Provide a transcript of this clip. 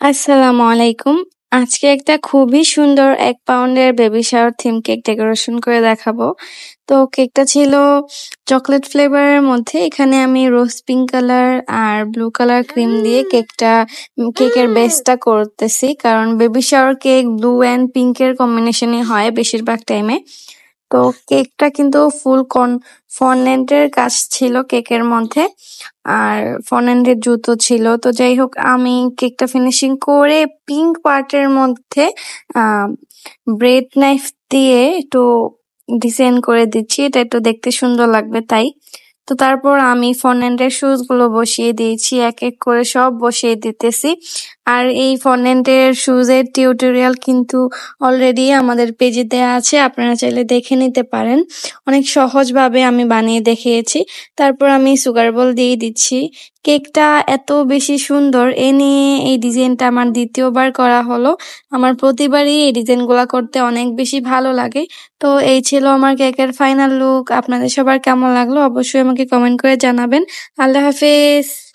আসসালামু আলাইকুম। আজকে একটা খুবই সুন্দর ১ পাউন্ডের baby shower theme cake decoration করে দেখাবো। তো কেকটা ছিল চকোলেট ফ্লেভারের মধ্যে। এখানে আমি রোজ পিঙ্ক কালার আর ব্লু কালার ক্রিম দিয়ে কেকের বেসটা করতেছি। কারণ baby shower cake blue and পিঙ্কের কম্বিনেশনই হয় বেশিরভাগ টাইমে। তো কেকটা কিন্তু ফুল ফন্ডেন্টের কাজ ছিল কেকের মধ্যে। আর ফন্ডেন্টের জুতো ছিল। তো যাই হোক আমি কেকটা ফিনিশিং করে পিঙ্ক পার্টের মধ্যে আহ ব্রেড নাইফ দিয়ে একটু ডিজাইন করে দিচ্ছি। এটা একটু দেখতে সুন্দর লাগবে তাই। তো তারপর আমি ফন্ডেন্টের শুজ গুলো বসিয়ে দিয়েছি। এক এক করে সব বসিয়ে দিতেছি। আর এই ফন্ডেন্টের শুজ এর টিউটোরিয়াল কিন্তু অলরেডি আমাদের পেজে দেওয়া আছে। আপনারা চাইলে দেখে নিতে পারেন। অনেক সহজভাবে আমি বানিয়ে দেখিয়েছি। তারপর আমি সুগার বল দিয়ে দিচ্ছি। কেকটা এত বেশি সুন্দর এ নিয়ে এই ডিজাইনটা আমার দ্বিতীয়বার করা হলো। আমার প্রতিবারই এই ডিজাইনগুলা করতে অনেক বেশি ভালো লাগে। তো এই ছিল আমার কেকের ফাইনাল লুক। আপনাদের সবার কেমন লাগলো অবশ্যই আমাকে কমেন্ট করে জানাবেন। আল্লাহ হাফেজ।